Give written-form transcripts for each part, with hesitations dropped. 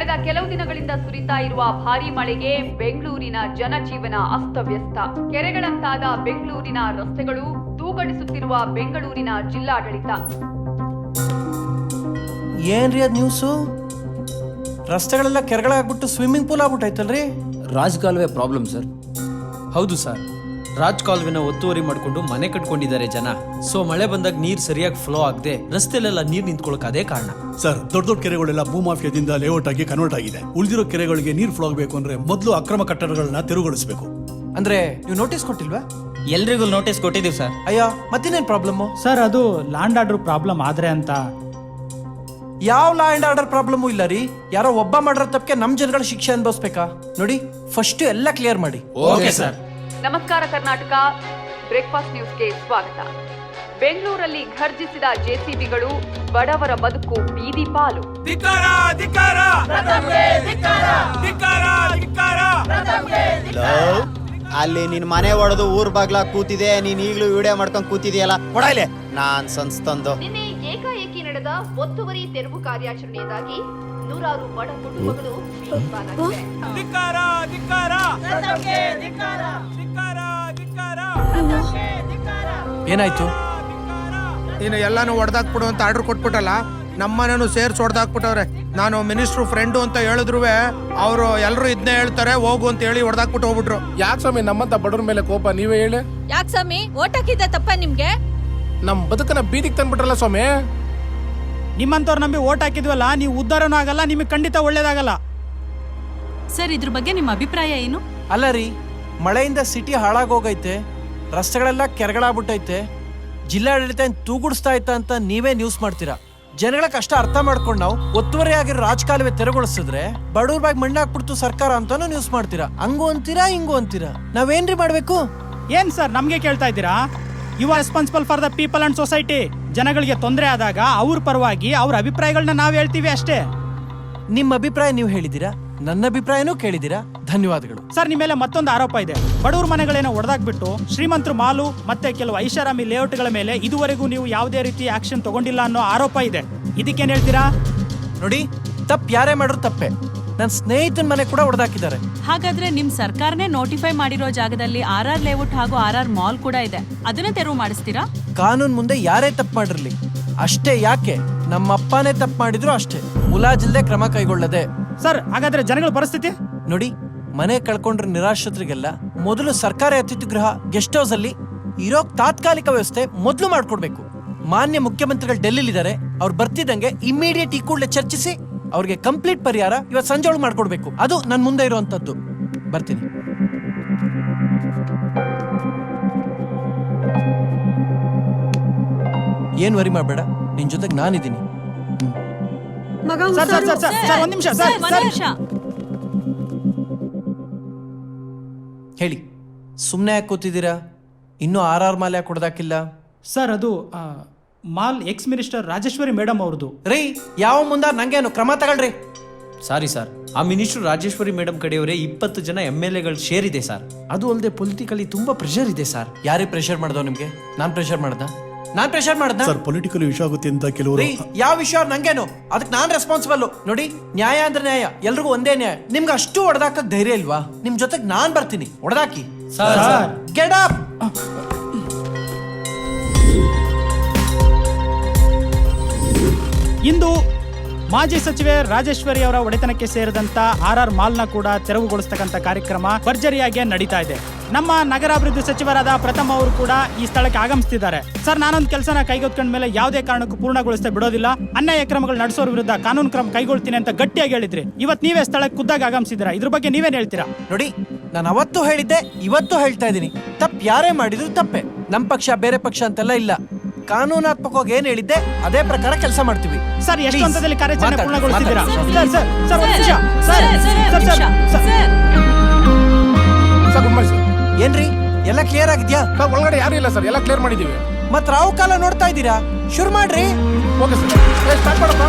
ಕಳೆದ ಕೆಲವು ದಿನಗಳಿಂದ ಸುರಿತಾ ಇರುವ ಭಾರೀ ಮಳೆಗೆ ಬೆಂಗಳೂರಿನ ಜನಜೀವನ ಅಸ್ತವ್ಯಸ್ತ. ಕೆರೆಗಳಂತಾದ ಬೆಂಗಳೂರಿನ ರಸ್ತೆಗಳು, ತೂಗಡಿಸುತ್ತಿರುವ ಬೆಂಗಳೂರಿನ ಜಿಲ್ಲಾಡಳಿತ. ಏನ್ರಿ ಅದ್ ನ್ಯೂಸು? ರಸ್ತೆಗಳೆಲ್ಲ ಕೆರೆಗಳಾಗ್ಬಿಟ್ಟು ಸ್ವಿಮ್ಮಿಂಗ್ ಪೂಲ್ ಆಗ್ಬಿಟ್ಟೈತಲ್ರಿ. ರಾಜಕಾಲುವೆ ಪ್ರಾಬ್ಲಮ್ ಸರ್. ಹೌದು ಸರ್, ರಾಜ್ ಕಾಲುವೆನ ಒತ್ತುವರಿ ಮಾಡಿಕೊಂಡು ಮನೆ ಕಟ್ಕೊಂಡಿದ್ದಾರೆ ಜನ. ಸೊ ಮಳೆ ಬಂದಾಗ ನೀರು ಸರಿಯಾಗಿ ಫ್ಲೋ ಆಗದೆ ರಸ್ತೆಲೆಲ್ಲ ನೀರು ನಿಂತ್ಕೊಳ್ಳೋಕೆ ಅದೇ ಕಾರಣ. ಸರ್, ದೊಡ್ಡ ದೊಡ್ಡ ಕೆರೆಗಳೆಲ್ಲ ಭೂಮಾಫಿಯಾದಿಂದ ಲೇಔಟ್ ಆಗಿ ಕನ್ವರ್ಟ್ ಆಗಿದೆ. ಉಳಿದಿರೋ ಕೆರೆಗಳಿಗೆ ನೀರು ಫ್ಲೋ ಆಗಬೇಕು ಅಂದ್ರೆ ಮೊದಲು ಅಕ್ರಮ ಕಟ್ಟಡಗಳನ್ನ ತೆರವುಗೊಳಿಸಬೇಕು. ಅಂದ್ರೆ ನೀವು ನೋಟಿಸ್ ಕೊಟ್ಟಿಲ್ವಾ? ಎಲ್ರಿಗೂ ನೋಟಿಸ್ ಕೊಟ್ಟಿದ್ದೀವಿ ಸರ್. ಅಯ್ಯೋ, ಮತ್ತಿನ್ನೇನ್ ಪ್ರಾಬ್ಲಮ್? ಸರ್, ಅದು ಲ್ಯಾಂಡ್ ಆರ್ಡರ್ ಪ್ರಾಬ್ಲಮ್ ಆದ್ರೆ ಅಂತ. ಯಾವ ಲಾ ಅಂಡ್ ಆರ್ಡರ್ ಪ್ರಾಬ್ಲಮ್ ಇಲ್ಲ ರೀ. ಯಾರೋ ಒಬ್ಬ ಮಾಡಿರೋ ತಪ್ಪಿಗೆ ನಮ್ ಜನಗಳ ಶಿಕ್ಷೆ ಅನುಭವಿಸ್ಬೇಕಾ? ನೋಡಿ, ಫಸ್ಟ್ ಎಲ್ಲ ಕ್ಲಿಯರ್ ಮಾಡಿ. Okay sir. ನಮಸ್ಕಾರ ಕರ್ನಾಟಕ, ಬ್ರೇಕ್ಫಾಸ್ಟ್ ನ್ಯೂಸ್ಗೆ ಸ್ವಾಗತ. ಬೆಂಗಳೂರಲ್ಲಿ ಘರ್ಜಿಸಿದ ಜೆಸಿಬಿಗಳು, ಬಡವರ ಬದುಕು ಬೀದಿ ಪಾಲು. ಅಲ್ಲಿ ನಿನ್ ಮನೆ ಒಡೆದು ಊರ್ ಬಾಗ್ಲ ಕೂತಿದೆ, ನೀನ್ ಈಗ್ಲೂ ವಿಡಿಯೋ ಮಾಡ್ಕೊಂಡ್ ಕೂತಿದೆಯಲ್ಲ, ಕೊಡಲೆ ನಾನ್ ಸಂಸ್ತಂದು. ನಿನ್ನೆ ಏಕಾಏಕಿ ನಡೆದ ಒತ್ತುವರಿ ತೆರವು ಕಾರ್ಯಾಚರಣೆಯಿಂದಾಗಿ ನೂರಾರು ಬಡ ಕುಟುಂಬಗಳು ಬೀದಿಪಾಲಾಗಿವೆ. ಏನಾಯ್ತು? ನೀನು ಎಲ್ಲಾನು ಹೊಡೆದಾಕ್ಬಿಡು ಅಂತ ಆರ್ಡರ್ ಕೊಟ್ಬಿಟ್ಟಲ್ಲ, ನಮ್ಮನೇನು ಸೇರ್ಸಿ ಹೊಡೆದಾಕ್ಬಿಟ್ಟವ್ರೆ. ನಾನು ಮಿನಿಸ್ಟ್ರು ಫ್ರೆಂಡು ಅಂತ ಹೇಳಿದ್ರು ಅವರು ಎಲ್ಲರೂ ಇದನ್ನೇ ಹೇಳ್ತಾರೆ, ಹೋಗು ಅಂತ ಹೇಳಿ ಹೊಡೆದಾಕ್ಬಿಟ್ಟು ಹೋಗ್ಬಿಟ್ರು. ಯಾಕೆ ಸ್ವಾಮಿ ನಮ್ಮಂತ ಬಡವ್ರ ಮೇಲೆ ಕೋಪ? ನೀವೇ ಹೇಳಿ. ಯಾಕೆ ಸ್ವಾಮಿ, ಓಟ್ ಹಾಕಿದ್ದ ತಪ್ಪ ನಿಮ್ಗೆ? ನಮ್ ಬದುಕನ್ನ ಬೀದಿಗೆ ತಂದ್ಬಿಟ್ರಲ್ಲ ಸ್ವಾಮಿ. ನಿಮ್ಮಂತವ್ರು ನಂಬಿ ಓಟ್ ಹಾಕಿದ್ವಲ್ಲ, ನೀವು ಉದ್ಧಾರನೂ ಆಗಲ್ಲ, ನಿಮಗೆ ಖಂಡಿತ ಒಳ್ಳೇದಾಗಲ್ಲ. ಸರ್, ಇದ್ರ ಬಗ್ಗೆ ನಿಮ್ಮ ಅಭಿಪ್ರಾಯ ಏನು? ಅಲ್ಲ ರೀ, ಮಳೆಯಿಂದ ಸಿಟಿ ಹಾಳಾಗೋಗೈತೆ, ರಸ್ತೆಗಳೆಲ್ಲ ಕೆರೆಗಳಾಗ್ಬಿಟ್ಟೈತೆ, ಜಿಲ್ಲಾಡಳಿತ ತೂಗುಡಿಸ್ತಾ ಇತ್ತ ಅಂತ ನೀವೇ ನ್ಯೂಸ್ ಮಾಡ್ತೀರಾ. ಜನಗಳ ಕಷ್ಟ ಅರ್ಥ ಮಾಡ್ಕೊಂಡು ನಾವು ಒತ್ತುವರಿ ಆಗಿರೋ ರಾಜಕಾಲುವೆ ತೆರವುಗೊಳಿಸಿದ್ರೆ ಬಡವ್ರ ಬಾಗಿ ಮಣ್ಣು ಹಾಕ್ಬಿಡ್ತು ಸರ್ಕಾರ ಅಂತಾನು ನ್ಯೂಸ್ ಮಾಡ್ತೀರಾ. ಹಂಗು ಅಂತೀರಾ, ಹಿಂಗು ಅಂತೀರಾ. ನಾವೇನ್ರಿ ಮಾಡ್ಬೇಕು? ಏನ್ ಸರ್ ನಮ್ಗೆ ಕೇಳ್ತಾ ಇದ್ದೀರಾ? You are responsible for the people and society. ಜನಗಳಿಗೆ ತೊಂದರೆ ಆದಾಗ ಅವ್ರ ಪರವಾಗಿ ಅವ್ರ ಅಭಿಪ್ರಾಯಗಳನ್ನ ನಾವ್ ಹೇಳ್ತೀವಿ ಅಷ್ಟೇ. ನಿಮ್ಮ ಅಭಿಪ್ರಾಯ ನೀವು ಹೇಳಿದ್ದೀರಾ, ನನ್ನ ಅಭಿಪ್ರಾಯನೂ ಕೇಳಿದ್ದೀರಾ, ಧನ್ಯವಾದಗಳು. ಸರ್, ನಿಮ್ಮ ಮೇಲೆ ಮತ್ತೊಂದು ಆರೋಪ ಇದೆ. ಬಡವ್ರ ಮನೆಗಳೇನೋ ಒಡೆದಾಕ್ಬಿಟ್ಟು ಶ್ರೀಮಂತರು ಮಾಲು ಮತ್ತೆ ಕೆಲವು ಐಷಾರಾಮಿ ಲೇಔಟ್ಗಳ ಮೇಲೆ ಇದುವರೆಗೂ ನೀವು ಯಾವುದೇ ರೀತಿ ಆಕ್ಷನ್ ತಗೊಂಡಿಲ್ಲ ಅನ್ನೋ ಆರೋಪ ಇದೆ. ಇದಕ್ಕೇನ್ ಹೇಳ್ತೀರಾ? ನೋಡಿ, ತಪ್ಪು ಯಾರೇ ಮಾಡಿದ್ರು ತಪ್ಪೆ. ನನ್ನ ಸ್ನೇಹಿತನ ಮನೆ ಕೂಡ ಹೊಡೆದಾಕಿದ್ದಾರೆ. ಹಾಗಾದ್ರೆ ನಿಮ್ ಸರ್ಕಾರನೇ ನೋಟಿಫೈ ಮಾಡಿರೋ ಜಾಗದಲ್ಲಿ RR ಲೇಔಟ್ ಹಾಗೂ RR ಮಾಲ್ ಕೂಡ ಇದೆ, ಅದನ್ನ ತೆರವು ಮಾಡಿಸ್ತೀರಾ? ಕಾನೂನು ಮುಂದೆ ಯಾರೇ ತಪ್ಪು ಮಾಡಿರ್ಲಿ ಅಷ್ಟೇ. ಯಾಕೆ ನಮ್ಮಪ್ಪನೇ ತಪ್ಪು ಮಾಡಿದ್ರು ಅಷ್ಟೇ, ಮುಲಾಜಿಲ್ದೆ ಕ್ರಮ ಕೈಗೊಳ್ಳದೆ. ಸರ್, ಹಾಗಾದ್ರೆ ಜನಗಳ ಪರಿಸ್ಥಿತಿ ನೋಡಿ, ಮನೆ ಕಳ್ಕೊಂಡ್ರ ನಿರಾಶ್ರಿತರಿಗೆಲ್ಲ ಮೊದಲು ಸರ್ಕಾರಿ ಅತಿಥಿ ಗೃಹ ಗೆಸ್ಟ್ ಹೌಸ್ ಅಲ್ಲಿ ಇರೋ ತಾತ್ಕಾಲಿಕ ವ್ಯವಸ್ಥೆ ಮೊದಲು ಮಾಡ್ಕೊಡ್ಬೇಕು. ಮಾನ್ಯ ಮುಖ್ಯಮಂತ್ರಿಗಳು ಡೆಲ್ಲಿಲಿದ್ದಾರೆ, ಅವ್ರು ಬರ್ತಿದ್ದಂಗೆ ಇಮಿಡಿಯೇಟ್ ಈ ಕೂಡಲೇ ಚರ್ಚಿಸಿ ಅವ್ರಿಗೆ ಕಂಪ್ಲೀಟ್ ಪರಿಹಾರ ಇವತ್ತು ಸಂಜೆ ಒಳಗೆ ಮಾಡ್ಕೊಡ್ಬೇಕು. ಅದು ನನ್ನ ಮುಂದೆ ಇರುವಂತದ್ದು. ಬರ್ತೀನಿ. ಏನ್ ವರಿ ಮಾಡಬೇಡ, ನಿನ್ ಜೊತೆಗೆ ನಾನಿದ್ದೀನಿ. ಒಂದ್ ನಿಮಿಷ. ಹೇಳಿ, ಸುಮ್ಮನೆ ಯಾಕೆ ಕೂತಿದ್ದೀರಾ? ಇನ್ನೂ RR ಮಾಲ್ ಯಾಕೆ ಕೊಡದಾಕಿಲ್ಲ? ಸರ್, ಅದು mall X minister Rajeshwari madam ಅವ್ರದ್ದು. ರೀ, ಯಾವ ಮುಂದ ನಂಗೇನು ಕ್ರಮ ತಗೊಳ್ರಿ. ಸಾರಿ ಸರ್, ಆ ಮಿನಿಸ್ಟರ್ ರಾಜೇಶ್ವರಿ ಮೇಡಮ್ ಕಡೆಯವರೇ 20 ಜನ MLA ಶೇರ್ ಇದೆ ಸರ್. ಅದು ಅಲ್ಲದೆ ಪೊಲಿಟಿಕಲಿ ತುಂಬಾ ಪ್ರೆಷರ್ ಇದೆ ಸರ್. ಯಾರೇ ಪ್ರೆಷರ್ ಮಾಡ್ದವ್ ನಿಮ್ಗೆ? ನಾನ್ ಪ್ರೆಷರ್ ಮಾಡ್ದ? ಸರ್, ಪೊಲಿಟಿಕಲ್ ವಿಷಯ ಆಗುತ್ತೆ ಅಂತ ಕೆಲವರು. ಯಾವ ವಿಷಯ ನಂಗೇನು? ಅದಕ್ಕೆ ನಾನ್ ರೆಸ್ಪಾನ್ಸಿಬಲ್. ನೋಡಿ, ನ್ಯಾಯ ಅಂದ್ರೆ ನ್ಯಾಯ, ಎಲ್ರಿಗೂ ಒಂದೇ ನ್ಯಾಯ. ನಿಮ್ಗೆ ಅಷ್ಟು ಹೊಡೆದಾಕ ಧೈರ್ಯ ಇಲ್ವಾ? ನಿಮ್ ಜೊತೆಗೆ ನಾನ್ ಬರ್ತೀನಿ, ಹೊಡೆದಾಕಿ. Get up. ಇಂದು ಮಾಜಿ ಸಚಿವೆ ರಾಜೇಶ್ವರಿ ಅವರ ಒಡೆತನಕ್ಕೆ ಸೇರಿದಂತ RR ಮಾಲ್ನ ಕೂಡ ತೆರವುಗೊಳಿಸತಕ್ಕಂಥ ಕಾರ್ಯಕ್ರಮ ಭರ್ಜರಿಯಾಗಿ ನಡೀತಾ ಇದೆ. ನಮ್ಮ ನಗರಾಭಿವೃದ್ಧಿ ಸಚಿವರಾದ ಪ್ರಥಮ್ ಅವರು ಕೂಡ ಈ ಸ್ಥಳಕ್ಕೆ ಆಗಮಿಸುತ್ತಿದ್ದಾರೆ. ಸರ್, ನಾನೊಂದು ಕೆಲಸನ ಕೈಗೆತ್ತಿಕೊಂಡ ಮೇಲೆ ಯಾವುದೇ ಕಾರಣಕ್ಕೂ ಪೂರ್ಣಗೊಳಿಸದೆ ಬಿಡೋದಿಲ್ಲ, ಅನ್ಯಾಯ ಕ್ರಮಗಳು ನಡೆಸೋರ ವಿರುದ್ಧ ಕಾನೂನು ಕ್ರಮ ಕೈಗೊಳ್ತೀನಿ ಅಂತ ಗಟ್ಟಿಯಾಗಿ ಹೇಳಿದ್ರಿ. ಇವತ್ತು ನೀವೇ ಸ್ಥಳಕ್ಕೆ ಖುದ್ದಾಗಿ ಆಗಮಿಸಿದ್ದೀರಾ, ಇದ್ರ ಬಗ್ಗೆ ನೀವೇನ್ ಹೇಳ್ತೀರಾ? ನೋಡಿ, ನಾನು ಅವತ್ತು ಹೇಳಿದ್ದೆ, ಇವತ್ತು ಹೇಳ್ತಾ ಇದ್ದೀನಿ, ತಪ್ಪು ಯಾರೇ ಮಾಡಿದ್ರು ತಪ್ಪೆ. ನಮ್ ಪಕ್ಷ ಬೇರೆ ಪಕ್ಷ ಅಂತೆಲ್ಲ ಇಲ್ಲ. ಕಾನೂನಾತ್ಮಕವಾಗಿ ಏನ್ ಹೇಳಿದ್ದೆ ಅದೇ ಪ್ರಕಾರ ಕೆಲಸ ಮಾಡ್ತೀವಿ. ಸರ್, ಎಷ್ಟು ಹಂತದಲ್ಲಿ ಕಾರ್ಯಾಚರಣೆ ಪೂರ್ಣಗೊಳಿಸಿದ್ದೀರಾ? ಏನ್ರಿ, ಎಲ್ಲ ಕ್ಲಿಯರ್ ಆಗಿದ್ಯಾ? ಒಳಗಡೆ ಯಾರು ಇಲ್ಲ ಸರ್, ಎಲ್ಲ ಕ್ಲಿಯರ್ ಮಾಡಿದೀವಿ. ಮತ್ ರಾವು ಕಾಲ ನೋಡ್ತಾ ಇದ್ದೀರಾ? ಶುರು ಮಾಡ್ರಿ. ಓಕೆ ಸರ್, ಸ್ಟಾರ್ಟ್ ಮಾಡಪ್ಪ.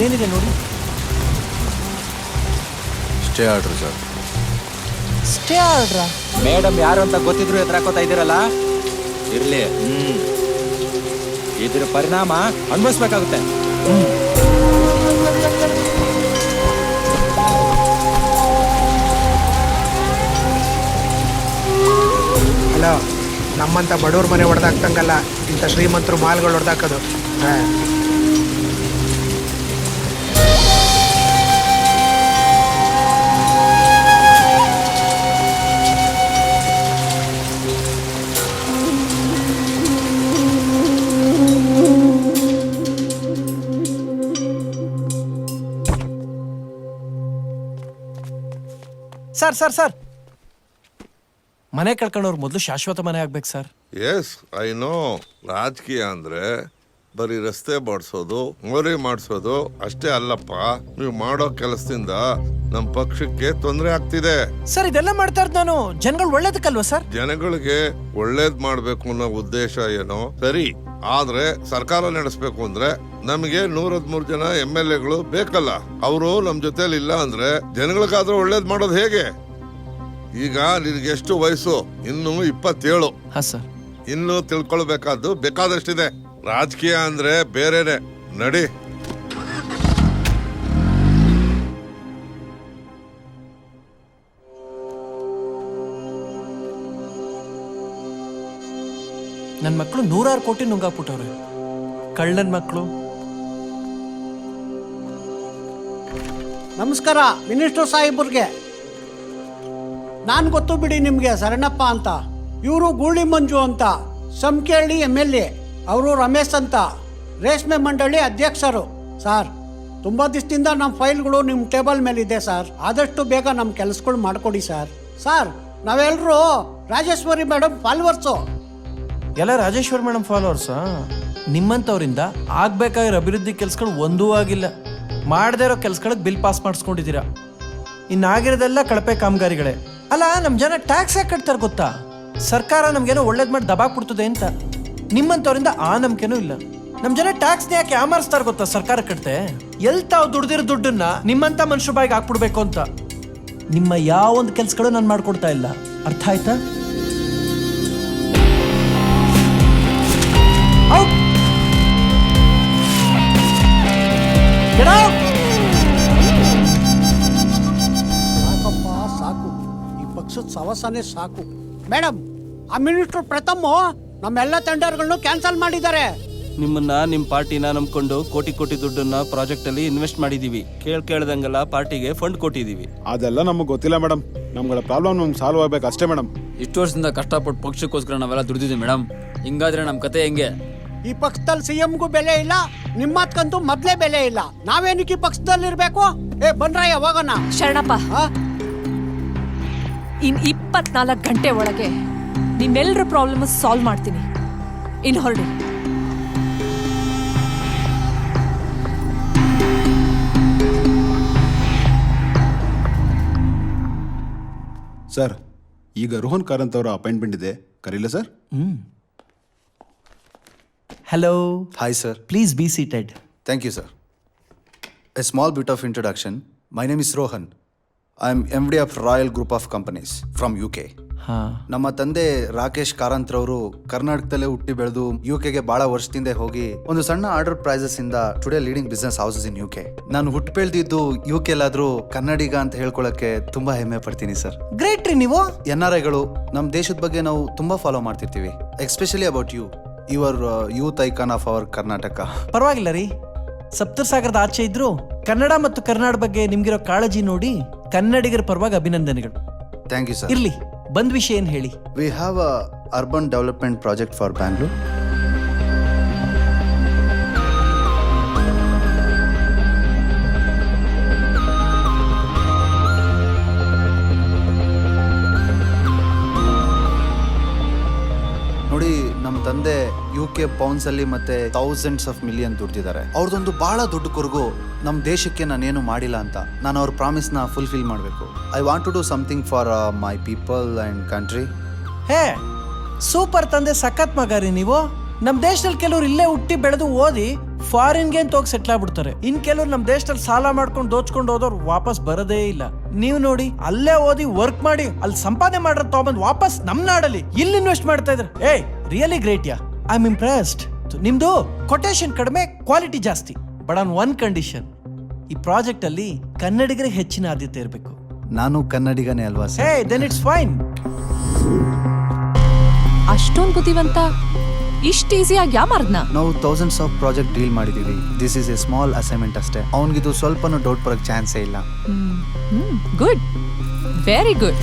ಇದೇನಿದೆ ನೋಡಿ. Stay order sir. ಸ್ಟೇ ಆರ್ಡ್ರಾ? ಮೇಡಮ್ ಯಾರು ಅಂತ ಗೊತ್ತಿದ್ರು ಎದುರಾಕೋತಾ ಇದ್ದೀರಲ್ಲ, ಇರ್ಲಿ. ಇದ್ರ ಪರಿಣಾಮ ಅನುಭವಿಸ್ಬೇಕಾಗುತ್ತೆ. ಅಲ್ಲ, ನಮ್ಮಂತ ಬಡವ್ರ ಮನೆ ಹೊಡೆದಾಕ್ತಂಗಲ್ಲ ಇಂಥ ಶ್ರೀಮಂತರು ಮಾಲ್ಗಳು ಹೊಡೆದಾಕೋದು. ಸರ್ ಸರ್ ಸರ್, ಮನೆ ಕಳ್ಕೊಂಡವ್ರು ಮೊದಲು ಶಾಶ್ವತ ಮನೆ ಆಗ್ಬೇಕು ಸರ್. S I know. ರಾಜಕೀಯ ಅಂದ್ರೆ ಬರೀ ರಸ್ತೆ ಬಡ್ಸೋದು, ಮೋರಿ ಮಾಡಿಸೋದು ಅಷ್ಟೇ ಅಲ್ಲಪ್ಪ. ನೀವು ಮಾಡೋ ಕೆಲಸದಿಂದ ನಮ್ಮ ಪಕ್ಷಕ್ಕೆ ತೊಂದರೆ ಆಗ್ತಿದೆ. ಸರ್ ಇದೆಲ್ಲ ಮಾಡ್ತಾ ಇರೋದು ನಾನು ಜನಗಳು ಒಳ್ಳೇದಕ್ಕಲ್ವಾ ಸರ್? ಜನಗಳಿಗೆ ಒಳ್ಳೇದ್ ಮಾಡ್ಬೇಕು ಅನ್ನೋ ಉದ್ದೇಶ ಏನೋ ಸರಿ, ಆದ್ರೆ ಸರ್ಕಾರ ನಡೆಸ್ಬೇಕು ಅಂದ್ರೆ ನಮಗೆ 113 ಜನ MLAಗಳು ಬೇಕಲ್ಲ. ಅವರು ನಮ್ ಜೊತೆಲಿ ಇಲ್ಲ ಅಂದ್ರೆ ಜನಗಳಿಗಾದ್ರೂ ಒಳ್ಳೇದ್ ಮಾಡೋದು ಹೇಗೆ? ಈಗ ನಿನ್ಗೆ ಎಷ್ಟು ವಯಸ್ಸು? ಇನ್ನು 27. ಹಾ ಸರ್. ಇನ್ನು ತಿಳ್ಕೊಳ್ಬೇಕಾದ್ದು ಬೇಕಾದಷ್ಟಿದೆ. ರಾಜಕೀಯ ಅಂದ್ರೆ ಬೇರೆನೆ. ನಡಿ. ನನ್ನ ಮಕ್ಕಳು 106 ಕೋಟಿ ನುಂಗಾಕ್ಬಿಟ್ಟವ್ರೆ. ಕಳ್ಳನ್ ಮಕ್ಕಳು. ನಮಸ್ಕಾರ ಮಿನಿಸ್ಟರ್ ಸಾಹೇಬ್ರಿಗೆ. ನಾನು ಗೊತ್ತು ಬಿಡಿ ನಿಮಗೆ, ಶರಣಪ್ಪ ಅಂತ. ಇವರು ಗೂಳಿ ಮಂಜು ಅಂತ, ಸಂಕೇಳಿ MLA. ಅವರು ರಮೇಶ್ ಅಂತ, ರೇಷ್ಮೆ ಮಂಡಳಿ ಅಧ್ಯಕ್ಷರು. ಸರ್, ತುಂಬ ದಿವಸದಿಂದ ನಮ್ಮ ಫೈಲ್ಗಳು ನಿಮ್ಮ ಟೇಬಲ್ ಮೇಲಿದೆ ಸರ್. ಆದಷ್ಟು ಬೇಗ ನಮ್ಮ ಕೆಲಸಗಳು ಮಾಡಿಕೊಡಿ ಸರ್. ಸರ್, ನಾವೆಲ್ಲರೂ ರಾಜೇಶ್ವರಿ ಮೇಡಮ್ ಫಾಲೋವರ್ಸು. ಎಲ್ಲ ರಾಜೇಶ್ವರಿ ಮೇಡಮ್ ಫಾಲೋವರ್ಸಾ? ನಿಮ್ಮಂಥವ್ರಿಂದ ಆಗ್ಬೇಕಾಗಿರೋ ಅಭಿವೃದ್ಧಿ ಕೆಲಸಗಳು ಒಂದೂ ಆಗಿಲ್ಲ. ಮಾಡದೇ ಇರೋ ಕೆಲಸಗಳಿಗೆ ಬಿಲ್ ಪಾಸ್ ಮಾಡಿಸ್ಕೊಂಡಿದ್ದೀರಾ. ಇನ್ನಾಗಿರೋದೆಲ್ಲ ಕಳಪೆ ಕಾಮಗಾರಿಗಳೇ. ಅಲ್ಲ, ನಮ್ಮ ಜನ ಟ್ಯಾಕ್ಸ್ ಯಾಕೆ ಕಟ್ತಾರೆ ಗೊತ್ತಾ? ಸರ್ಕಾರ ನಮ್ಗೇನೋ ಒಳ್ಳೇದು ಮಾಡಿ ದಬಾಕ್ಬಿಡ್ತದೆ ಅಂತ. ನಿಮ್ಮಂಥವ್ರಿಂದ ಆ ನಂಬಿಕೆನೂ ಇಲ್ಲ. ನಮ್ಮ ಜನ ಟ್ಯಾಕ್ಸ್ನ ಯಾಕೆ ಯಾಮಾರಿಸ್ತಾರೆ ಗೊತ್ತಾ? ಸರ್ಕಾರ ಕಟ್ತೆ ಎಲ್ಲಿ ತಾವು ದುಡ್ದಿರೋ ದುಡ್ಡನ್ನ ನಿಮ್ಮಂಥ ಮನುಷ್ಯ ಬಾಯಿಗೆ ಹಾಕ್ಬಿಡ್ಬೇಕು ಅಂತ. ನಿಮ್ಮ ಯಾವೊಂದು ಕೆಲಸಗಳು ನಾನು ಮಾಡ್ಕೊಡ್ತಾ ಇಲ್ಲ. ಅರ್ಥ ಆಯ್ತಾ? ಸಾಕಪ್ಪ ಸಾಕು, ಈ ಪಕ್ಷದ ಸವಸನೆ ಸಾಕು. ಮೇಡಮ್, ಆ ಮಿನಿಸ್ಟರ್ ಪ್ರಥಮ್ ನಮ್ಮೆಲ್ಲ ಟೆಂಡರ್ಗಳನ್ನು ಕ್ಯಾನ್ಸಲ್ ಮಾಡಿದ್ದಾರೆ. ನಿಮ್ಮನ್ನ ನಿಮ್ಮ ಪಾರ್ಟಿನ ನಂಬ್ಕೊಂಡು ಕೋಟಿ ಕೋಟಿ ದುಡ್ಡನ್ನ ಪ್ರಾಜೆಕ್ಟ್ ಅಲ್ಲಿ ಇನ್ವೆಸ್ಟ್ ಮಾಡಿದೀವಿ. ಕೇಳ್ದಂಗೆಲ್ಲ ಪಾರ್ಟಿಗೆ ಫಂಡ್ ಕೊಟ್ಟಿದೀವಿ. ಅದೆಲ್ಲ ನಮಗೆ ಗೊತ್ತಿಲ್ಲ ಮೇಡಮ್. ನಮ್ಗಳ ಪ್ರಾಬ್ಲಮ್ ನಮ್ಗೆ ಸಾಲ್ವ್ ಆಗ್ಬೇಕು ಅಷ್ಟೇ ಮೇಡಮ್. ಇಷ್ಟು ವರ್ಷದಿಂದ ಕಷ್ಟಪಟ್ಟು ಪಕ್ಷಕ್ಕೋಸ್ಕರ ನಾವೆಲ್ಲ ದುಡಿದಿದ್ದೀವಿ ಮೇಡಮ್. ಹಿಂಗಾದ್ರೆ ನಮ್ಮ ಕತೆ ಹೆಂಗೆ? ಈ ಪಕ್ಷದಲ್ಲಿ CMಗೂ ಬೆಲೆ ಇಲ್ಲ, ನಿಮ್ಮತ್ಕಂತೂ ಮೊದ್ಲೇ ಬೆಲೆ ಇಲ್ಲ. ನಾವೇನಕ್ಕೆ ಈ ಪಕ್ಷದಲ್ಲಿ ಇರ್ಬೇಕು? ಬನ್ರಯ್ಯ ಹೋಗೋಣ. ಶರಣಪ್ಪ, ಇನ್ 24 ಗಂಟೆ ಒಳಗೆ ನಿಮ್ಮೆಲ್ಲರ ಪ್ರಾಬ್ಲಮ್ ಸಾಲ್ವ್ ಮಾಡ್ತೀನಿ. ಇನ್ನು ಹೊರಡಿ. ಸರ್, ಈಗ ರೋಹನ್ ಕಾರಂತ್ ಅವರ ಅಪಾಯಿಂಟ್ಮೆಂಟ್ ಇದೆ, ಕರೀಲ sir? Hello. Hi sir. Please be seated. Thank you sir. A small bit of introduction. My name is Rohan. I am MD of Royal Group of Companies from UK. ನಮ್ಮ ತಂದೆ ರಾಕೇಶ್ ಕಾರಂತ್ ರವರು ಕರ್ನಾಟಕದಲ್ಲೇ ಹುಟ್ಟಿ ಬೆಳೆದು ಯುಕೆಗೆ ಬಹಳ ವರ್ಷದಿಂದ ಹೋಗಿ ಒಂದು ಸಣ್ಣ ಆರ್ಡರ್ ಪ್ರೈಸಸ್ ಇಂದ ಟುಡೇ ಲೀಡಿಂಗ್ ಬಿಸ್ನೆಸ್ ಹೌಸಸ್ ಇನ್ UK. ನಾನು ಹುಟ್ಟು ಬೆಳೆದಿದ್ದು UK ಲಾದ್ರೂ ಕನ್ನಡಿಗ ಅಂತ ಹೇಳ್ಕೊಳಕ್ಕೆ ತುಂಬಾ ಹೆಮ್ಮೆ ಪಡ್ತೀನಿ ಸರ್. ಗ್ರೇಟ್ ರೀ ನೀವು. NRIಗಳು ನಮ್ಮ ದೇಶದ ಬಗ್ಗೆ ನಾವು ತುಂಬಾ ಫಾಲೋ ಮಾಡ್ತಿರ್ತೀವಿ. Especially about you. Your youth icon of our Karnataka. ಪರವಾಗಿಲ್ಲ ರೀ, ಸಪ್ತಸಾಗರದ ಆಚೆ ಇದ್ರು ಕನ್ನಡ ಮತ್ತು ಕರ್ನಾಟಕ ಬಗ್ಗೆ ನಿಮ್ಗಿರೋ ಕಾಳಜಿ ನೋಡಿ ಕನ್ನಡಿಗರ ಪರವಾಗಿ ಅಭಿನಂದನೆಗಳು. Thank you sir. ಇರ್ಲಿ, ಬಂದ್ ವಿಷಯ ಏನ್ ಹೇಳಿ? We have a urban development project for Bangalore. ನೋಡಿ, ನಮ್ಮ ತಂದೆ UK ಪೌಂಡ್ಸ್ ಅಲ್ಲಿ ಮತ್ತೆ ಥೌಸಂಡ್ಸ್ ಆಫ್ ಮಿಲಿಯನ್ ದುಡ್ದಿದ್ದಾರೆ. ಅವ್ರದೊಂದು ಬಹಳ ದೊಡ್ಡ ಕೊರಗು ನಮ್ಮ ದೇಶಕ್ಕೆ ನಾನೇನು ಮಾಡಿಲ್ಲ ಅಂತ. ನಾನು ಅವ್ರ ಪ್ರಾಮಿಸ್ನ ಫುಲ್ಫಿಲ್ ಮಾಡಬೇಕು. I want to do something for my people and country. Hey, super ತಂದೆ, ಸಖತ್ ಮಗ ರೀ ನೀವು. ನಮ್ಮ ದೇಶದಲ್ಲಿ ಕೆಲವರು ಇಲ್ಲೇ ಹುಟ್ಟಿ ಬೆಳೆದು ಓದಿ ಫಾರಿನ್ಗೆ ಅಂತ ಹೋಗಿ ಸೆಟ್ಲ್ ಆಗ್ಬಿಡ್ತಾರೆ. ಇನ್ ಕೆಲವ್ರು ನಮ್ಮ ದೇಶದಲ್ಲಿ ಸಾಲ ಮಾಡ್ಕೊಂಡು ದೋಚ್ಕೊಂಡು ಹೋದವ್ರು ವಾಪಸ್ ಬರೋದೇ ಇಲ್ಲ. ನೀವು ನೋಡಿ, ಅಲ್ಲೇ ಓದಿ ವರ್ಕ್ ಮಾಡಿ ಅಲ್ಲಿ ಸಂಪಾದನೆ ಮಾಡ್ರ ತಗೊಂಡ್ ವಾಪಸ್ ನಮ್ ನಾಡಲ್ಲಿ ಇಲ್ಲಿ ಇನ್ವೆಸ್ಟ್ ಮಾಡ್ತಾ ಇದ್ರೆ really great yeah. I am impressed. ನಿಮ್ದು ಕೊಟೇಶನ್ ಕಡಿಮೆ, ಕ್ವಾಲಿಟಿ ಜಾಸ್ತಿ. ಬಟ್ ಆನ್ ಒನ್ ಕಂಡೀಷನ್, ಈ ಪ್ರಾಜೆಕ್ಟ್ ಅಲ್ಲಿ ಕನ್ನಡಿಗರಿಗೆ ಹೆಚ್ಚಿನ ಆದ್ಯತೆ ಇರಬೇಕು. ನಾನು ಕನ್ನಡಿಗನೇ ಅಲ್ವಾ ಸರ್? Hey, then it's fine. ಅಷ್ಟೊಂದು ಬುದ್ಧಿವಂತ, ಇಷ್ಟು ಈಸಿಯಾಗಿ ಯಾಮಾರ್ದ್ನ? ನಾವು ಥೌಸಂಡ್ಸ್ ಆಫ್ ಪ್ರಾಜೆಕ್ಟ್ ಡೀಲ್ ಮಾಡಿದೀವಿ. This is a small assignment ಅಷ್ಟೇ. ಅವನಿಗಿದು ಸ್ವಲ್ಪನೂ ಡೌಟ್ ಬರೋಕ್ಕೆ ಚಾನ್ಸೇ ಇಲ್ಲ. Good, very good.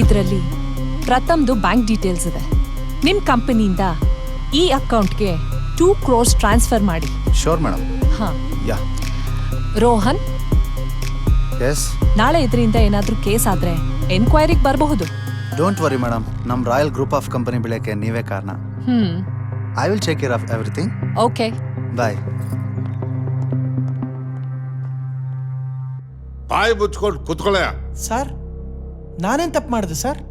ಇದರಲ್ಲಿ ಪ್ರಥಮ್ದು ಬ್ಯಾಂಕ್ ಡೀಟೇಲ್ಸ್ ಇದೆ. ನಿಮ್ಮ ಕಂಪನಿಯಿಂದ ಈ ಅಕೌಂಟ್ಗೆ 2 crores ಟ್ರಾನ್ಸ್ಫರ್ ಮಾಡಿ. Sure madam. ಹಾ. ಯಾ. ರೋಹನ್, ಎಸ್. ನಾಳೆ ಇದರಿಂದ ಏನಾದರೂ ಕೇಸ್ ಆದ್ರೆ ಎನ್ಕ್ವೈರಿಗೆ ಬರಬಹುದು. ಡೋಂಟ್ ವರಿ ಮೇಡಮ್, ನಮ್ಮ ರಾಯಲ್ ಗ್ರೂಪ್ ಆಫ್ ಕಂಪನಿ ಬೆಳೆಯಕ್ಕೆ ನೀವೇ ಕಾರಣ. I will take care of everything. Okay, bye. ಬಾಯಿ ಮುಚ್ಕೊಂಡು ಕುತ್ಕೊಳ್ಳೆ. ಸರ್, ನಾನೇನ್ ತಪ್ಪು ಮಾಡಿದೆ ಸರ್?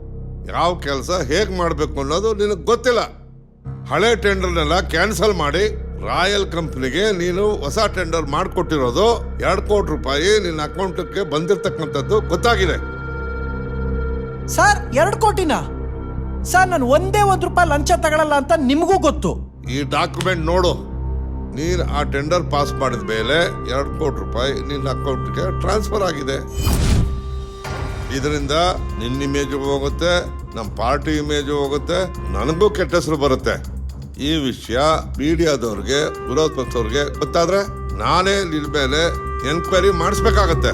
ಯಾವ ಕೆಲಸ ಹೇಗ್ ಮಾಡ್ಬೇಕು ಅನ್ನೋದು ನಿನಗೆ ಗೊತ್ತಿಲ್ಲ. ಹಳೆ ಟೆಂಡರ್ನೆಲ್ಲ ಕ್ಯಾನ್ಸಲ್ ಮಾಡಿ ರಾಯಲ್ ಕಂಪ್ನಿಗೆ ನೀನು ಹೊಸ ಟೆಂಡರ್ ಮಾಡಿಕೊಟ್ಟಿರೋದು 2 ಕೋಟಿ ರೂಪಾಯಿ ನಿನ್ನ ಅಕೌಂಟ್ಗೆ ಬಂದಿರತಕ್ಕಂಥದ್ದು ಗೊತ್ತಾಗಿದೆ. ಸರ್, 2 ಕೋಟಿನಾ? ಸರ್, ನಾನು ಒಂದೇ ₹1 ಲಂಚ ತಗೊಳ್ಳಲ್ಲ ಅಂತ ನಿಮಗೂ ಗೊತ್ತು. ಈ ಡಾಕ್ಯುಮೆಂಟ್ ನೋಡು. ನೀನು ಆ ಟೆಂಡರ್ ಪಾಸ್ ಮಾಡಿದ ಮೇಲೆ 2 ಕೋಟಿ ರೂಪಾಯಿ ನಿನ್ನ ಅಕೌಂಟ್ಗೆ ಟ್ರಾನ್ಸ್ಫರ್ ಆಗಿದೆ. ಇದರಿಂದ ನಿನ್ನ ಇಮೇಜು ಹೋಗುತ್ತೆ, ನಮ್ಮ ಪಾರ್ಟಿ ಇಮೇಜು ಹೋಗುತ್ತೆ, ನನಗೂ ಕೆಟ್ಟ ಹೆಸರು ಬರುತ್ತೆ. ಈ ವಿಷಯ ಮೀಡಿಯಾದವ್ರಿಗೆ, ವಿರೋಧ ಪಕ್ಷದವ್ರಿಗೆ ಗೊತ್ತಾದ್ರೆ ನಾನೇ ನಿನ್ನ ಮೇಲೆ ಎನ್ಕ್ವೈರಿ ಮಾಡಿಸ್ಬೇಕಾಗತ್ತೆ.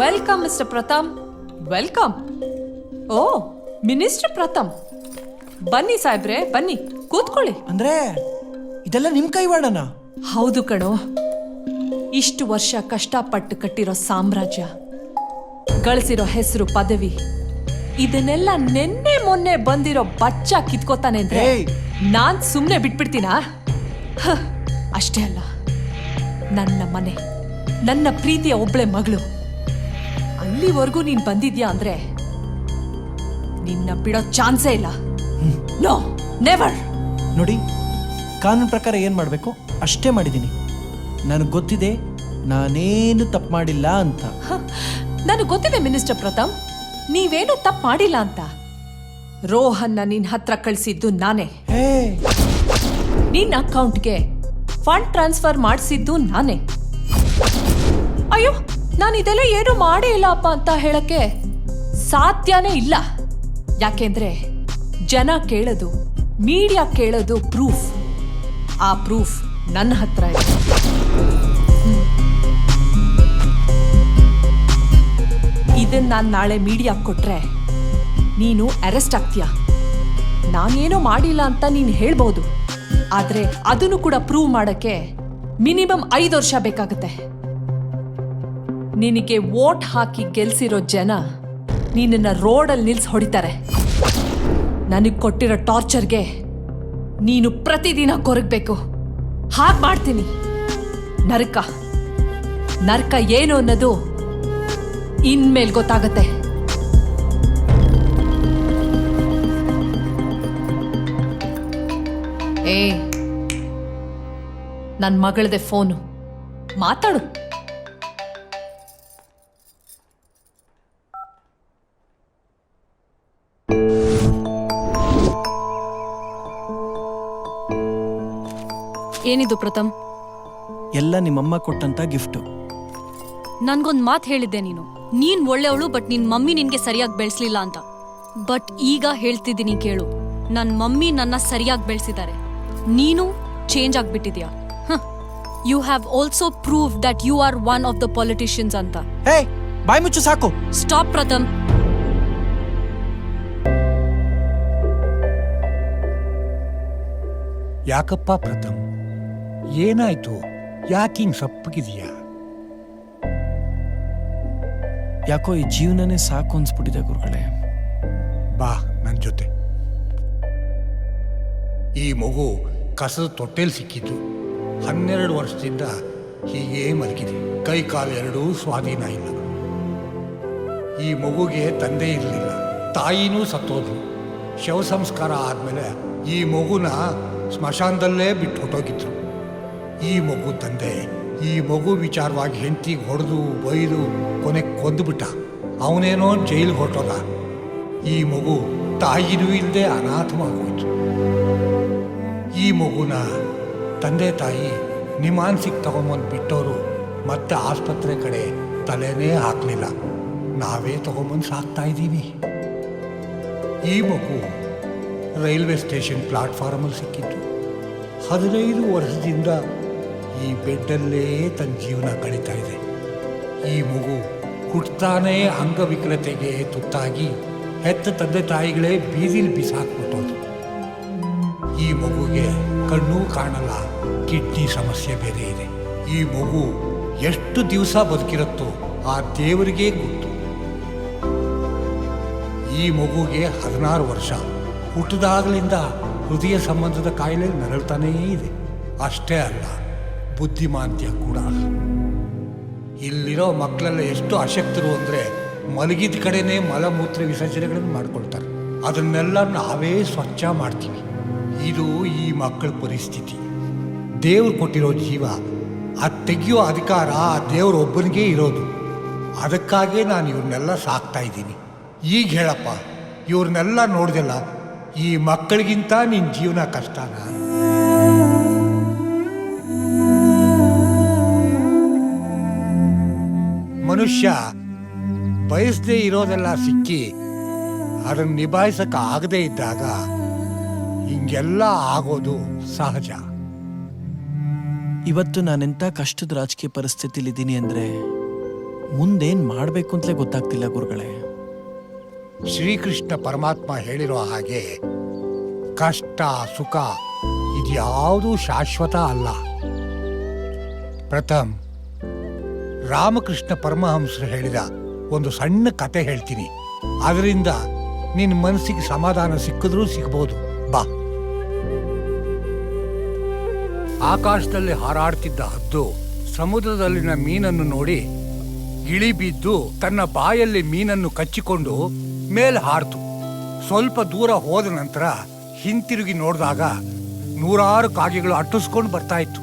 ವೆಲ್ಕಮ್ ಮಿಸ್ಟರ್ ಪ್ರಥಮ್, ವೆಲ್ಕಮ್. ಓ, ಮಿನಿಸ್ಟರ್ ಪ್ರಥಮ್, ಬನ್ನಿ ಸಾಹೇಬ್ರೆ, ಬನ್ನಿ ಕೂತ್ಕೊಳ್ಳಿ. ಅಂದ್ರೆ ಇದೆಲ್ಲ ನಿಮ್ ಕೈವಾಡನಾ? ಹೌದು ಕಣೋ. ಇಷ್ಟು ವರ್ಷ ಕಷ್ಟಪಟ್ಟು ಕಟ್ಟಿರೋ ಸಾಮ್ರಾಜ್ಯ, ಗಳಿಸಿರೋ ಹೆಸರು, ಪದವಿ, ಇದನ್ನೆಲ್ಲ ನೆನ್ನೆ ಮೊನ್ನೆ ಬಂದಿರೋ ಬಚ್ಚ ಕಿತ್ಕೋತಾನೆ ಅಂದ್ರೆ ನಾನ್ ಸುಮ್ನೆ ಬಿಟ್ಬಿಡ್ತೀನಾ? ಅಷ್ಟೇ ಅಲ್ಲ, ನನ್ನ ಮನೆ, ನನ್ನ ಪ್ರೀತಿಯ ಒಬ್ಳೆ ಮಗಳು, ಅಲ್ಲಿವರೆಗೂ ನೀನ್ ಬಂದಿದ್ಯಾ ಅಂದ್ರೆ ನಿನ್ನ ಬಿಡೋ ಚಾನ್ಸೇ ಇಲ್ಲ. No, never. ನೋಡಿ, ಕಾನೂನು ಪ್ರಕಾರ ಏನ್ ಮಾಡ್ಬೇಕು ಅಷ್ಟೇ ಮಾಡಿದ್ದೀನಿ. ನನಗೆ ಗೊತ್ತಿದೆ ನಾನೇನು ತಪ್ಪು ಮಾಡಿಲ್ಲ ಅಂತ. ನನಗೆ ಗೊತ್ತಿದೆ ಮಿನಿಸ್ಟರ್ ಪ್ರಥಮ್, ನೀವೇನು ತಪ್ಪು ಮಾಡಿಲ್ಲ ಅಂತ. ರೋಹನ್ನ ನಿನ್ ಹತ್ರ ಕಳಿಸಿದ್ದು ನಾನೇ. ನಿನ್ನ ಅಕೌಂಟ್ಗೆ ಫಂಡ್ ಟ್ರಾನ್ಸ್ಫರ್ ಮಾಡಿಸಿದ್ದು ನಾನೇ. ಅಯ್ಯೋ, ನಾನು ಇದೆಲ್ಲ ಏನು ಮಾಡೇ ಇಲ್ಲಪ್ಪ ಅಂತ ಹೇಳಕ್ಕೆ ಸಾಧ್ಯನೇ ಇಲ್ಲ. ಯಾಕೆಂದ್ರೆ ಜನ ಕೇಳೋದು, ಮೀಡಿಯಾ ಕೇಳೋದು ಪ್ರೂಫ್. ಆ ಪ್ರೂಫ್ ನನ್ನ ಹತ್ರ ಇದೆ. ಇದನ್ನ ನಾನು ನಾಳೆ ಮೀಡಿಯಾ ಕೊಟ್ರೆ ನೀನು ಅರೆಸ್ಟ್ ಆಗ್ತೀಯ. ನಾನೇನೋ ಮಾಡಿಲ್ಲ ಅಂತ ನೀನು ಹೇಳ್ಬೋದು, ಆದ್ರೆ ಅದನ್ನು ಕೂಡ ಪ್ರೂವ್ ಮಾಡಕ್ಕೆ ಮಿನಿಮಮ್ 5 ವರ್ಷ ಬೇಕಾಗುತ್ತೆ. ನಿನಗೆ ವೋಟ್ ಹಾಕಿ ಗೆಲ್ಸಿರೋ ಜನ ನಿನ್ನನ್ನ ರೋಡಲ್ಲಿ ನಿಲ್ಸಿ ಹೊಡಿತಾರೆ. ನನಗೆ ಕೊಟ್ಟಿರೋ ಟಾರ್ಚರ್ಗೆ ನೀನು ಪ್ರತಿದಿನ ಕೊರಗಬೇಕು. ಹಾಗೆ ಮಾಡ್ತೀನಿ. ನರಕ, ನರಕ ಏನು ಅನ್ನೋದು ಇನ್ಮೇಲೆ ಗೊತ್ತಾಗತ್ತೆ. ನನ್ನ ಮಗಳದೆ ಫೋನು, ಮಾತಾಡು. ಏನಿದು ಪ್ರಥಮ್? ಎಲ್ಲ ನಿಮ್ಮಮ್ಮ ಕೊಟ್ಟಂತ ಗಿಫ್ಟು. ನನ್ಗೊಂದ್ ಮಾತು ಹೇಳಿದ್ದೆ ನೀನ್ ಒಳ್ಳೆಯವಳು, ಬಟ್ ನಿನ್ ಮಮ್ಮಿ ನಿನ್ಗೆ ಸರಿಯಾಗಿ ಬೆಳೆಸ್ಲಿಲ್ಲ ಅಂತ. ಬಟ್ ಈಗ ಹೇಳ್ತಿದ್ದೀನಿ ಕೇಳು, ನನ್ ಮಮ್ಮಿ ನನ್ನ ಸರಿಯಾಗಿ ಬೆಳೆಸಿದ್ದಾರೆ, ನೀನು ಚೇಂಜ್ ಆಗ್ಬಿಟ್ಟಿದ್ಯಾ. You have also prove that you are one of the politicians ಅಂತ. ಬಾಯ್ ಮುಚ್ಚು ಸಾಕು. ಸ್ಟಾಪ್ ಪ್ರಥಮ್. ಯಾಕಪ್ಪ ಪ್ರಥಮ್, ಏನಾಯ್ತು? ಯಾಕಿಂಗ್ ಸಪ್ಪಗಿದೆಯಾ? ಯಾಕೋ ಈ ಜೀವನನೇ ಸಾಕು ಅನ್ಸ್ಬಿಟ್ಟಿದೆ ಗುರುಗಳೇ. ಬಾ ನನ್ನ ಜೊತೆ. ಈ ಮಗು ಕಸದ ತೊಟ್ಟೆಲ್ ಸಿಕ್ಕಿದ್ದು. 12 ವರ್ಷದಿಂದ ಹೀಗೇ ಮಲಗಿದೆ. ಕೈ ಕಾಲು ಎರಡೂ ಸ್ವಾಧೀನ ಇಲ್ಲ. ಈ ಮಗುಗೆ ತಂದೆ ಇರಲಿಲ್ಲ, ತಾಯಿನೂ ಸತ್ತೋದ್ರು. ಶವ ಸಂಸ್ಕಾರ ಆದಮೇಲೆ ಈ ಮಗುನ ಸ್ಮಶಾನದಲ್ಲೇ ಬಿಟ್ಟು ಹೊಟ್ಟೋಗಿದ್ರು. ಈ ಮಗು ತಂದೆ ಈ ಮಗು ವಿಚಾರವಾಗಿ ಹೆಂಡತಿಗೆ ಹೊಡೆದು ಬೈದು ಕೊನೆಗೆ ಕೊಂದುಬಿಟ್ಟ. ಅವನೇನೋ ಜೈಲಿಗೆ ಹೊರಟೋದ. ಈ ಮಗು ತಾಯಿನೂ ಇಲ್ಲದೆ ಅನಾಥವಾಗೋಯ್ತು. ಈ ಮಗುನ ತಂದೆ ತಾಯಿ ನಿಮಾನ್ಸಿಗೆ ತಗೊಂಬಂದು ಬಿಟ್ಟವರು ಮತ್ತೆ ಆಸ್ಪತ್ರೆ ಕಡೆ ತಲೆನೇ ಹಾಕಲಿಲ್ಲ. ನಾವೇ ತಗೊಂಬಂದು ಸಾಕ್ತಾ ಇದ್ದೀವಿ. ಈ ಮಗು ರೈಲ್ವೆ ಸ್ಟೇಷನ್ ಪ್ಲಾಟ್ಫಾರ್ಮಲ್ಲಿ ಸಿಕ್ಕಿತ್ತು. 15 ವರ್ಷದಿಂದ ಈ ಬೆಡ್ಡಲ್ಲೇ ತನ್ನ ಜೀವನ ಕಳೀತಾ ಇದೆ. ಈ ಮಗು ಹುಟ್ಟುತ್ತಾನೇ ಅಂಗವಿಕಲತೆಗೆ ತುತ್ತಾಗಿ ಹೆತ್ತ ತಂದೆ ತಾಯಿಗಳೇ ಬೀದಿಲಿ ಬಿಸಾಕ್ಬಿಟ್ಟೋದು. ಈ ಮಗುಗೆ ಕಣ್ಣೂ ಕಾಣಲ್ಲ, ಕಿಡ್ನಿ ಸಮಸ್ಯೆ ಬೇರೆ ಇದೆ. ಈ ಮಗು ಎಷ್ಟು ದಿವಸ ಬದುಕಿರುತ್ತೋ ಆ ದೇವರಿಗೇ ಗೊತ್ತು. ಈ ಮಗುಗೆ 16 ವರ್ಷ. ಹುಟ್ಟಿದಾಗಲಿಂದ ಹೃದಯ ಸಂಬಂಧದ ಕಾಯಿಲೆ ನರಳ್ತಾನೇ ಇದೆ. ಅಷ್ಟೇ ಅಲ್ಲ, ಬುದ್ಧಿಮಾಂದ್ಯ ಕೂಡ. ಇಲ್ಲಿರೋ ಮಕ್ಕಳೆಲ್ಲ ಎಷ್ಟು ಅಶಕ್ತರು ಅಂದರೆ ಮಲಗಿದ ಕಡೆನೇ ಮಲಮೂತ್ರ ವಿಸರ್ಜನೆಗಳನ್ನು ಮಾಡ್ಕೊಳ್ತಾರೆ. ಅದನ್ನೆಲ್ಲ ನಾವೇ ಸ್ವಚ್ಛ ಮಾಡ್ತೀವಿ. ಇದು ಈ ಮಕ್ಕಳ ಪರಿಸ್ಥಿತಿ. ದೇವ್ರು ಕೊಟ್ಟಿರೋ ಜೀವ ಅದು ತೆಗೆಯೋ ಅಧಿಕಾರ ಆ ದೇವರೊಬ್ಬನಿಗೆ ಇರೋದು. ಅದಕ್ಕಾಗೇ ನಾನು ಇವ್ರನ್ನೆಲ್ಲ ಸಾಕ್ತಾ ಇದ್ದೀನಿ. ಈಗ ಹೇಳಪ್ಪ, ಇವ್ರನ್ನೆಲ್ಲ ನೋಡ್ದಲ್ಲ, ಈ ಮಕ್ಕಳಿಗಿಂತ ನಿನ್ನ ಜೀವನ ಕಷ್ಟನ? ಮನುಷ್ಯ ಬಯಸದೇ ಇರೋದೆಲ್ಲ ಸಿಕ್ಕಿ ಅದನ್ನು ನಿಭಾಯಿಸಕ್ಕೆ ಆಗದೇ ಇದ್ದಾಗ ಹಿಂಗೆಲ್ಲ ಆಗೋದು ಸಹಜ. ಇವತ್ತು ನಾನೆಂಥ ಕಷ್ಟದ ರಾಜಕೀಯ ಪರಿಸ್ಥಿತಿಲಿದ್ದೀನಿ ಅಂದರೆ ಮುಂದೇನು ಮಾಡಬೇಕು ಅಂತಲೇ ಗೊತ್ತಾಗ್ತಿಲ್ಲ ಗುರುಗಳೇ. ಶ್ರೀಕೃಷ್ಣ ಪರಮಾತ್ಮ ಹೇಳಿರೋ ಹಾಗೆ ಕಷ್ಟ ಸುಖ ಇದ್ಯಾವುದೂ ಶಾಶ್ವತ ಅಲ್ಲ. ಪ್ರಥಮ್, ರಾಮಕೃಷ್ಣ ಪರಮಹಂಸರು ಹೇಳಿದ ಒಂದು ಸಣ್ಣ ಕತೆ ಹೇಳ್ತೀನಿ. ಅದರಿಂದ ನಿನ್ನ ಮನಸ್ಸಿಗೆ ಸಮಾಧಾನ ಸಿಕ್ಕಿದ್ರೂ ಸಿಗ್ಬೋದು. ಬಾ. ಆಕಾಶದಲ್ಲಿ ಹಾರಾಡ್ತಿದ್ದ ಹದ್ದು ಸಮುದ್ರದಲ್ಲಿನ ಮೀನನ್ನು ನೋಡಿ ಇಳಿ ಬಿದ್ದು ತನ್ನ ಬಾಯಲ್ಲಿ ಮೀನನ್ನು ಕಚ್ಚಿಕೊಂಡು ಮೇಲೆ ಹಾರ್ತು. ಸ್ವಲ್ಪ ದೂರ ಹೋದ ನಂತರ ಹಿಂತಿರುಗಿ ನೋಡಿದಾಗ 100 ಕಾಗೆಗಳು ಅಟ್ಟಿಸ್ಕೊಂಡು ಬರ್ತಾ ಇತ್ತು.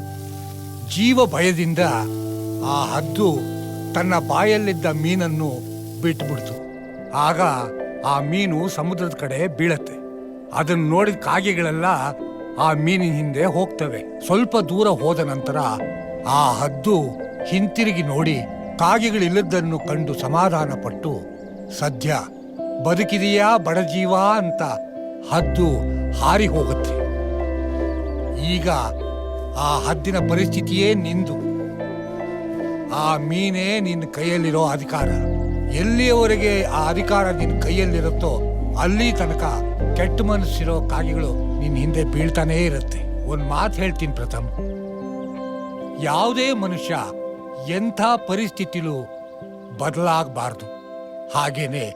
ಜೀವ ಭಯದಿಂದ ಆ ಹದ್ದು ತನ್ನ ಬಾಯಲ್ಲಿದ್ದ ಮೀನನ್ನು ಬಿಟ್ಟುಬಿಡ್ತು. ಆಗ ಆ ಮೀನು ಸಮುದ್ರದ ಕಡೆ ಬೀಳತ್ತೆ. ಅದನ್ನು ನೋಡಿದ ಕಾಗೆಗಳೆಲ್ಲ ಆ ಮೀನಿನ ಹಿಂದೆ ಹೋಗ್ತವೆ. ಸ್ವಲ್ಪ ದೂರ ಹೋದ ನಂತರ ಆ ಹದ್ದು ಹಿಂತಿರುಗಿ ನೋಡಿ ಕಾಗೆಗಳಿಲ್ಲದನ್ನು ಕಂಡು ಸಮಾಧಾನ ಪಟ್ಟು, ಸದ್ಯ ಬದುಕಿದೆಯಾ ಬಡಜೀವ ಅಂತ ಹದ್ದು ಹಾರಿ ಹೋಗುತ್ತೆ. ಈಗ ಆ ಹದ್ದಿನ ಪರಿಸ್ಥಿತಿಯೇ ನಿಂದು. ಆ ಮೀನೇ ನಿನ್ನ ಕೈಯಲ್ಲಿರೋ ಅಧಿಕಾರ. ಎಲ್ಲಿಯವರೆಗೆ ಆ ಅಧಿಕಾರ ನಿನ್ನ ಕೈಯಲ್ಲಿರುತ್ತೋ ಅಲ್ಲಿ ತನಕ ಕೆಟ್ಟ ಮನಸ್ಸಿರೋ ಕಾಗೆಗಳು ನಿನ್ನ ಹಿಂದೆ ಬೀಳ್ತಾನೇ ಇರುತ್ತೆ. ಒಂದು ಮಾತು ಹೇಳ್ತೀನಿ ಪ್ರಥಮ್, ಯಾವುದೇ ಮನುಷ್ಯ ಎಂಥ ಪರಿಸ್ಥಿತಿಲೂ ಬದಲಾಗಬಾರ್ದು. ಹಾಗೇನೆ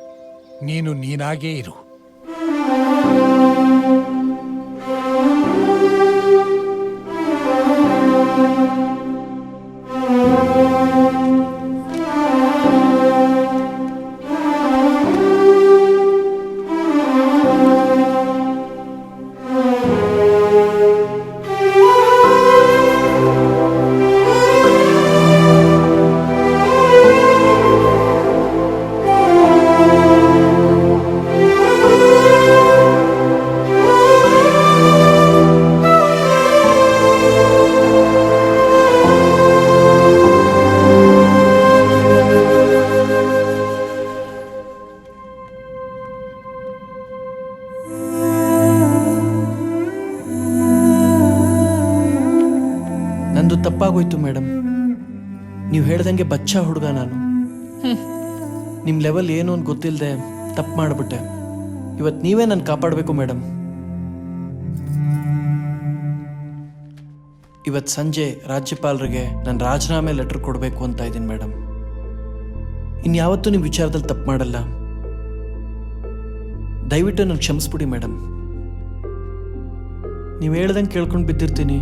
ನೀನು ನೀನಾಗೇ ಇರು. ತಪ್ಪಾಗೋಯ್ತು ಮೇಡಮ್. ನೀವು ಹೇಳ್ದಂಗೆ ಬಚ್ಚ ಹುಡುಗ ನಾನು. ನಿಮ್ಮ ಲೆವೆಲ್ ಏನು ಅಂತ ಗೊತ್ತಿಲ್ಲದೆ ತಪ್ಪು ಮಾಡಿಬಿಟ್ಟೆ. ಇವತ್ತು ನೀವೇ ನನ್ನ ಕಾಪಾಡಬೇಕು ಮೇಡಮ್. ಇವತ್ತು ಸಂಜೆ ರಾಜ್ಯಪಾಲರಿಗೆ ನಾನು ರಾಜೀನಾಮೆ ಲೆಟರ್ ಕೊಡಬೇಕು ಅಂತ ಇದ್ದೀನಿ ಮೇಡಮ್. ಇನ್ಯಾವತ್ತೂ ನಿಮ್ಮ ವಿಚಾರದಲ್ಲಿ ತಪ್ಪು ಮಾಡಲ್ಲ. ದಯವಿಟ್ಟು ನಾನು ಕ್ಷಮಿಸ್ಬಿಡಿ ಮೇಡಮ್. ನೀವು ಹೇಳ್ದಂಗೆ ಕೇಳ್ಕೊಂಡು ಬಿದ್ದಿರ್ತೀನಿ.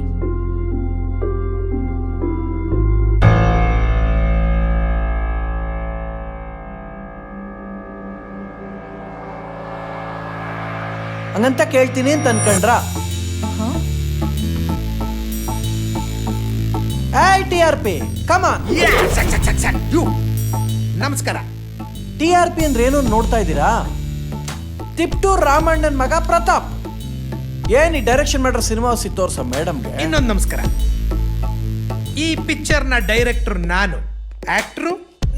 ಹಂಗಂತ ಕೇಳ್ತೀನಿ ಅಂತ ಅನ್ಕೊಂಡ್ರ? TRP ಕಮಾನ್. ನಮಸ್ಕಾರ. TRP ಅಂದ್ರೆ ಏನು ನೋಡ್ತಾ ಇದ್ದೀರಾ? ತಿಪ್ಟೂರ್ ರಾಮಣ್ಣನ್ ಮಗ ಪ್ರತಾಪ್. ಏನ್ ಈ ಡೈರೆಕ್ಷನ್ ಮಾಡ್ರ ಸಿನಿಮಾ ಸಿತ್ತೋರ್ಸ ಮೇಡಮ್ಗೆ. ಇನ್ನೊಂದು ನಮಸ್ಕಾರ. ಈ ಪಿಕ್ಚರ್ ನ ಡೈರೆಕ್ಟರ್ ನಾನು, ಆಕ್ಟ್ರು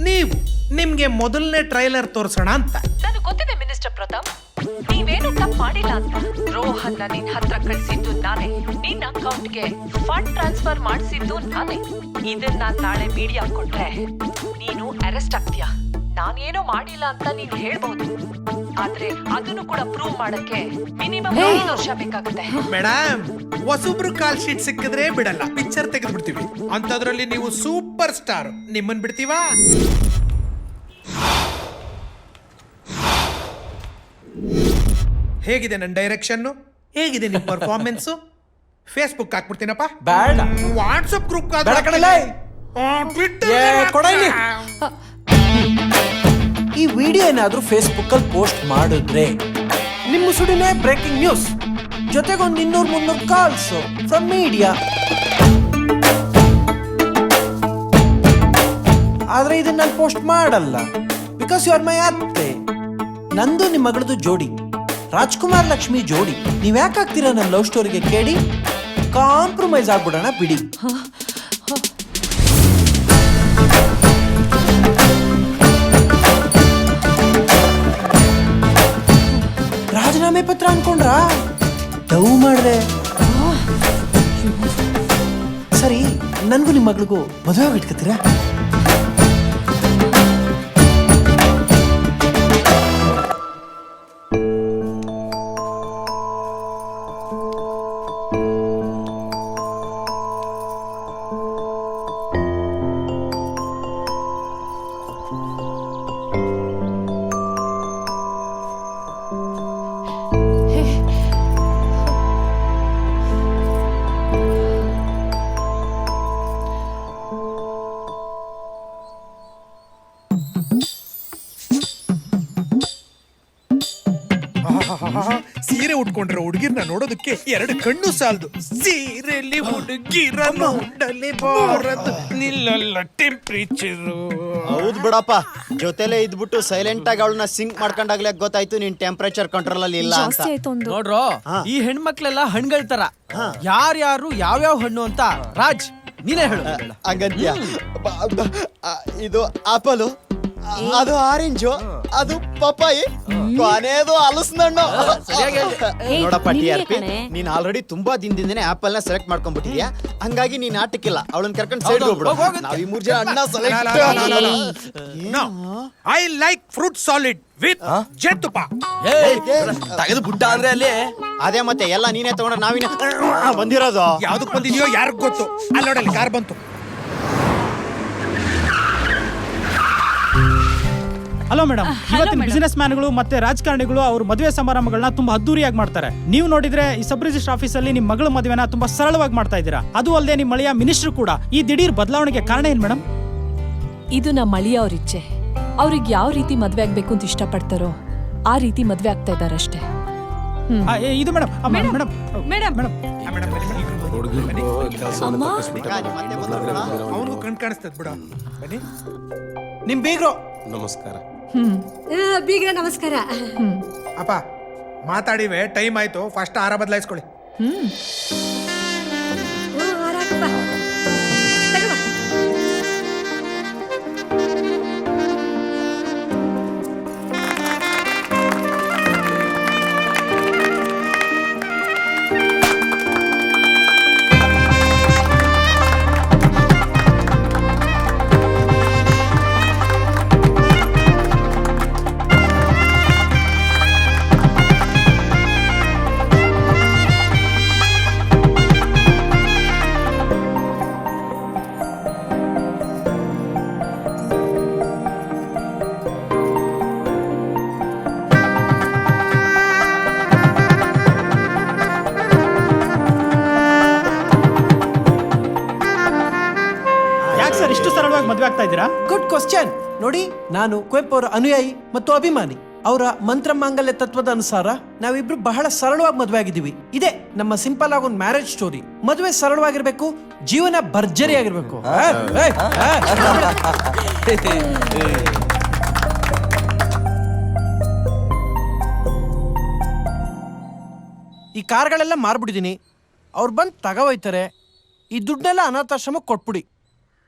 ನೀವು. ನಿಮ್ಗೆ ಮೊದಲನೇ ಟ್ರೈಲರ್ ತೋರ್ಸೋಣ ಅಂತ. ನನಗೆ ಗೊತ್ತಿದೆ ಮಿನಿಸ್ಟರ್ ಪ್ರತಾಪ್, ನೀವೇನು ತಪ್ಪು ಮಾಡಿಲ್ಲ ಅಂತ. ರೋಹನ್ ನಿನ್ ಹತ್ರ ಕಳಿಸಿದ್ದು ನಾನೇ, ನಿನ್ನ ಅಕೌಂಟ್ಗೆ ಫಂಡ್ ಟ್ರಾನ್ಸ್ಫರ್ ಮಾಡಿಸಿದ್ದು ನಾನೇ. ಇದನ್ನ ನಾಳೆ ಮೀಡಿಯಾ ಕೊಟ್ರೆ ನೀನು ಅರೆಸ್ಟ್ ಆಗ್ತೀಯ. ನಾನೇನೋ ಮಾಡಿಲ್ಲ ಅಂತ ನೀನ್ ಹೇಳ್ಬಹುದು, ಆದ್ರೆ ಅದನ್ನು ಕೂಡ ಪ್ರೂವ್ ಮಾಡಕ್ಕೆ ಮಿನಿಮಮ್ 5 ವರ್ಷ ಬೇಕಾಗುತ್ತೆ. ಮೇಡಮ್, ಹೊಸೊಬ್ರು ಕಾಲ್ ಶೀಟ್ ಸಿಕ್ಕಿದ್ರೆ ಬಿಡಲ್ಲ, ಪಿಕ್ಚರ್ ತೆಗೆದು ಬಿಡ್ತೀವಿ. ಅಂತದ್ರಲ್ಲಿ ನೀವು ಸೂಪರ್ ಸ್ಟಾರ್, ನಿಮ್ಮನ್ ಬಿಡ್ತೀವಾ? ಹೇಗಿದೆ ನನ್ನ ಡೈರೆಕ್ಷನ್? ಹೇಗಿದೆ ನಿಮ್ ಪರ್ಫಾರ್ಮೆನ್ಸ್? ಫೇಸ್ಬುಕ್ ಹಾಕ್ಬಿಡ್ತೀನಪ್ಪ. ಬೇಡ. ವಾಟ್ಸ್ಆಪ್ ಗ್ರೂಪ್ ಈ ವಿಡಿಯೋ ಏನಾದ್ರೂ ಫೇಸ್ಬುಕ್ ಅಲ್ಲಿ ಪೋಸ್ಟ್ ಮಾಡಿದ್ರೆ ನಿಮ್ಮ ಸುಡಿನೇ ಬ್ರೇಕಿಂಗ್ ನ್ಯೂಸ್, ಜೊತೆಗೊಂದು 200-300 ಕಾಲ್ಸ್ ಫ್ರಮ್ ಮೀಡಿಯಾ. ಆದ್ರೆ ಇದನ್ನ ನಾನು ಪೋಸ್ಟ್ ಮಾಡಲ್ಲ, ಬಿಕಾಸ್ ಯು ಆರ್ ಮೈ ಅತ್ತೆ. ನಂದು ನಿಮ್ಮ ಮಗಳದು ಜೋಡಿ, ರಾಜ್ಕುಮಾರ್ ಲಕ್ಷ್ಮಿ ಜೋಡಿ. ನೀವ್ ಯಾಕೆ ಆಗ್ತೀರಾ ನನ್ನ ಲವ್ ಸ್ಟೋರಿಗೆ ಕೇಳಿ? ಕಾಂಪ್ರಮೈಸ್ ಆಗ್ಬಿಡೋಣ ಬಿಡಿ. ರಾಜೀನಾಮೆ ಪತ್ರ ಅನ್ಕೊಂಡ್ರಾ? ಡವ್ ಮಾಡ್ದೆ. ಸರಿ, ನನ್ಗೂ ನಿಮ್ಮ ಮಗಳಿಗೂ ಮದುವೆ ಆಗಿಟ್ಕತ್ತೀರಾ? ಸೀರೆ ಉಟ್ಕೊಂಡ್ರೆ ಹುಡುಗಿರ್ನ ನೋಡೋದಕ್ಕೆ 2 ಕಣ್ಣು ಸಾಲದು. ಸೀರೆಲಿ ಹುಡುಗಿರ ನೋಡಲಿ ಬಾರದು, ನಿಲ್ಲಲ್ಲ ಟೆಂಪ್ರೇಚರ್. ಹೌದು ಬಿಡಪ್ಪ, ಜೊತೆಲೆ ಇದ್ಬಿಟ್ಟು ಸೈಲೆಂಟ್ ಆಗಿ ಅವಳನ್ನ ಸಿಂಕ್ ಮಾಡ್ಕೊಂಡಾಗ್ಲೇ ಗೊತ್ತಾಯ್ತು ನೀನ್ ಟೆಂಪರೇಚರ್ ಕಂಟ್ರೋಲ್ ಅಲ್ಲಿ ಇಲ್ಲ ಅಂತ. ನೋಡ್ರೋ, ಈ ಹೆಣ್ಮಕ್ಳೆಲ್ಲ ಹಣ್ಗಳ ತರ. ಯಾರ್ಯಾರು ಯಾವ್ಯಾವ ಹಣ್ಣು ಅಂತ ರಾಜ್ ನೀನೇ ಹೇಳು. ಹಂಗಂತ್ಯ? ಇದು ಆಪಲ್, ಅದು ಆರೆಂಜು, ಅದು ಪಪ್ಪಾಯಿ, ಕೊನೆದು ಹಲಸಿನಣ್ಣು. ನೋಡಪ್ಪ TRP, ನೀನ್ ಆಲ್ರೆಡಿ ತುಂಬಾ ದಿನದಿಂದನೇ ಆಪಲ್ ನ ಸೆಲೆಕ್ಟ್ ಮಾಡ್ಕೊಂಡ್ಬಿಟ್ಟಿದ್ಯಾ. ಹಂಗಾಗಿ ನೀನ್ ಆಟಕ್ಕಿಲ್ಲ, ಅವಳನ್ನ ಕರ್ಕೊಂಡು ಸೈಡ್ ಹೋಗ್ಬಿಡು. ನಾವ್ ಈ 3 ಜನ ಅಣ್ಣ select. I like fruit solid with ಜೇನುತುಪ್ಪ. ತೆಗೆದು ಬುಟ್ಟ ಅಂದ್ರೆ ಅಲ್ಲಿ ಅದೇ ಮತ್ತೆ ಎಲ್ಲ ನೀನೇ ತಗೊಂಡ್ರೆ ನಾವಿನ ಬಂದಿರೋದು. ಯಾವ್ದಕ್ ಬಂದಿದ್ಯೋ ಯಾರಿಗ್ ಗೊತ್ತು. ಅಲ್ಲಿ ನೋಡಲ್ಲಿ ಕಾರ್ ಬಂತು. ಹಲೋ ಮೇಡಮ್, ಇವತ್ತಿನ ಬಿಸಿನೆಸ್ ಮ್ಯಾನ್ಗಳು ಮತ್ತೆ ರಾಜಕಾರಣಿಗಳು ಅವ್ರ ಮದುವೆ ಸಮಾರಂಭಗಳನ್ನ ತುಂಬಾ ಅದ್ದೂರಿಯಾಗಿ ಮಾಡ್ತಾರೆ. ನೀವು ನೋಡಿದ್ರೆ ಈ ಸಬ್ ರಿಜಿಸ್ಟರ್ ಆಫೀಸ್ ಅಲ್ಲಿ ನಿಮ್ ಮಗಳ ಮದುವೆನ ತುಂಬಾ ಸರಳವಾಗಿ ಮಾಡ್ತಾ ಇದ್ದೀರಾ. ಅದು ಅಲ್ಲದೆ ನಿಮ್ಮ ಮಳೆಯ ಮಿನಿಸ್ಟರ್ ಕೂಡ. ಈ ದಿಢೀರ್ ಬದಲಾವಣೆಗೆ ಕಾರಣ ಏನ್ ಮೇಡಮ್? ಇದು ನಮ್ಮ ಮಳಿಯ ಅವ್ರ ಇಚ್ಛೆ. ಅವ್ರಿಗೆ ಯಾವ ರೀತಿ ಮದ್ವೆ ಆಗ್ಬೇಕು ಅಂತ ಇಷ್ಟಪಡ್ತಾರೋ ಆ ರೀತಿ ಮದ್ವೆ ಆಗ್ತಾ ಇದಾರೆ ಅಷ್ಟೇ. ಇದು ಮೇಡಮ್ ಮೇಡಮ್ ಅವನಿಗೂ ಕಣ್ ಕಾಣಿಸ್ತದ ಬಿಡ. ಬನ್ನಿ. ನಿಮ್ ಬೀಗ್ರು ನಮಸ್ಕಾರ. ಬೀಗ್ರ ನಮಸ್ಕಾರ. ಅಪ್ಪ ಮಾತಾಡಿವೆ, ಟೈಮ್ ಆಯ್ತು, ಫಸ್ಟ್ ಆಹಾರ ಬದಲಾಯಿಸ್ಕೊಳ್ಳಿ. ಸರ್ ಇಷ್ಟು ಸರಳವಾಗಿ ಮದುವೆ ಆಗ್ತಾ ಇದ್ದೀರಾ? Good question. ನೋಡಿ, ನಾನು ಕುವೆಂಪು ಅವರ ಅನುಯಾಯಿ ಮತ್ತು ಅಭಿಮಾನಿ. ಅವರ ಮಂತ್ರ ಮಾಂಗಲ್ಯ ತತ್ವದ ಅನುಸಾರ ನಾವಿಬ್ರು ಬಹಳ ಸರಳವಾಗಿ ಮದುವೆ ಆಗಿದ್ದೀವಿ. ಇದೇ ನಮ್ಮ ಸಿಂಪಲ್ ಆಗಿ ಒಂದು ಮ್ಯಾರೇಜ್ ಸ್ಟೋರಿ. ಮದುವೆ ಸರಳವಾಗಿರ್ಬೇಕು, ಜೀವನ ಭರ್ಜರಿ ಆಗಿರ್ಬೇಕು. ಈ ಕಾರ್ಗಳೆಲ್ಲ ಮಾರ್ಬಿಟ್ಟಿದೀನಿ, ಅವ್ರು ಬಂದು ತಗೋಯ್ತಾರೆ. ಈ ದುಡ್ಡೆಲ್ಲ ಅನಾಥಾಶ್ರಮಕ್ಕೆ ಕೊಟ್ಬಿಡಿ,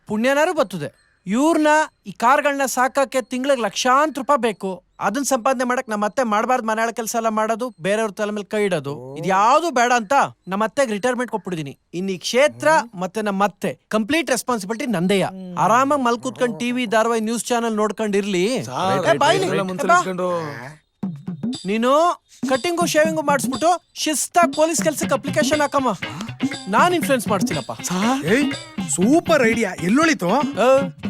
ಪುಣ್ಯನಾರು ಬರ್ತದೆ. ಇವ್ರನ್ನ ಈ ಕಾರ್ಗಳನ್ನ ಸಾಕಕ್ಕೆ ತಿಂಗಳಿಗೆ ಲಕ್ಷಾಂತರ ರೂಪಾಯಿ ಬೇಕು. ಅದನ್ನ ಸಂಪಾದನೆ ಮಾಡಕ್ ನಮ್ಮ ಅತ್ತೆ ಮಾಡಬಾರ್ದು ಮನೆಯಾಳ ಕೆಲಸ ಎಲ್ಲ ಮಾಡೋದು, ಬೇರೆಯವ್ರ ತಲೆ ಮೇಲೆ ಕೈ ಇಡೋದು, ಇದು ಯಾವ್ದು ಬೇಡ ಅಂತ ನಮ್ಮ ಅತ್ತೆಗೆ ರಿಟೈರ್ಮೆಂಟ್ ಕೊಟ್ಬಿಟ್ಟಿದೀನಿ. ಇನ್ನು ಈ ಕ್ಷೇತ್ರ ಮತ್ತೆ ನಮ್ಮ ಅತ್ತೆ ಕಂಪ್ಲೀಟ್ ರೆಸ್ಪಾನ್ಸಿಬಿಲಿಟಿ ನಂದೇಯ. ಆರಾಮಾಗಿ ಮಲ್ ಕೂತ್ಕೊಂಡು ಟಿವಿ ಧಾರಾವಾಹಿ ನ್ಯೂಸ್ ಚಾನಲ್ ನೋಡ್ಕೊಂಡಿರ್ಲಿ. ನೀನು ಕಟಿಂಗು ಶೇವಿಂಗು ಮಾಡಿಸ್ಬಿಟ್ಟು ಶಿಸ್ತಾಗಿ ಪೊಲೀಸ್ ಕೆಲ್ಸಕ್ಕೆ ಅಪ್ಲಿಕೇಶನ್ ಹಾಕಮ್ಮ, ನಾನ್ ಇನ್ಫ್ಲೂಯೆನ್ಸ್ ಮಾಡ್ತೀನಪ್ಪ. ಸೂಪರ್ ಐಡಿಯಾ, ಎಲ್ಲೊಳಿತು?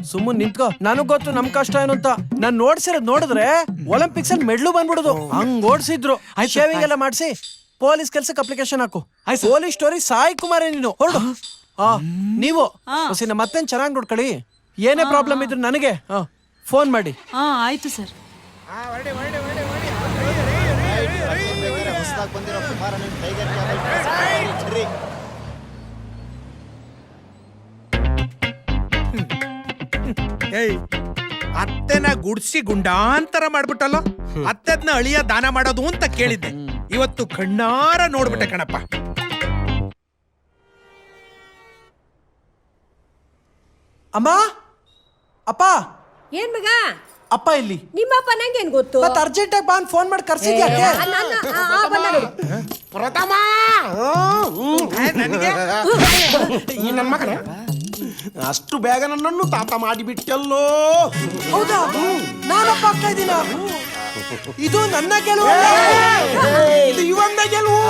ಸುಮ್ಮನೆ ನಿಂತ್ಕೋ, ನನಗ್ ಗೊತ್ತು ನಮ್ ಕಷ್ಟ ಏನು ಅಂತ. ನಾನ್ ನೋಡ್ಸಿರೋದ್ ನೋಡಿದ್ರೆ ಒಲಿಂಪಿಕ್ಸ್ ಅಲ್ಲಿ ಮೆಡ್ಲು ಬಂದ್ಬಿಡುದು, ಹಂಗ್ ಓಡಿಸಿದ್ರು. ಶೇವಿಂಗ್ ಎಲ್ಲ ಮಾಡಿಸಿ ಪೊಲೀಸ್ ಕೆಲ್ಸಕ್ಕೆ ಅಪ್ಲಿಕೇಶನ್ ಹಾಕು. ಪೊಲೀಸ್ ಸ್ಟೋರಿ ಸಾಯಿ ಕುಮಾರೇ ನೀನು ಹೊರಡು. ನೀವು ನಮ್ಮ ಮತ್ತೇನ್ ಚೆನ್ನಾಗಿ ನೋಡ್ಕೊಳ್ಳಿ. ಏನೇ ಪ್ರಾಬ್ಲಮ್ ಇದ್ರು ನನಗೆ ಫೋನ್ ಮಾಡಿ. ಆಯ್ತು ಸರ್. ಅತ್ತೆನ ಗುಡ್ಸಿ ಗುಂಡಾಂತರ ಮಾಡ್ಬಿಟ್ಟಲ್ಲ, ಅತ್ತೆದ್ನ ಅಳಿಯ ದಾನ ಮಾಡೋದು ಅಂತ ಕೇಳಿದ್ದೆ, ಇವತ್ತು ಕಣ್ಣಾರ ನೋಡ್ಬಿಟ್ಟೆ ಕಣಪ್ಪ. ಅಮ್ಮ, ಅಪ್ಪ. ಏನ್ ಮಗ? ಅಪ್ಪ ಇಲ್ಲಿ. ನಿಮ್ಮಪ್ಪ ನಂಗೇನ್ ಗೊತ್ತು? ಮತ್ತೆ ಅರ್ಜೆಂಟ್ ಆಗಿ ಬಾನ್ ಫೋನ್ ಮಾಡಿ ಕರ್ಸಿದ್ಯಾಕೆ? ಈ ನನ್ನ ಮಗನ ಅಷ್ಟು ಬೇಗ ನನ್ನನ್ನು ತಾತ ಮಾಡಿಬಿಟ್ಟಲ್ಲೋ. ಹೌದಾ? ನಾನಪ್ಪ ಆಗ್ತಾ ಇದ್ದೀನ? ಇದು ನನ್ನ ಗೆಲುವು, ಇದು ಇವಂದ ಗೆಲುವು.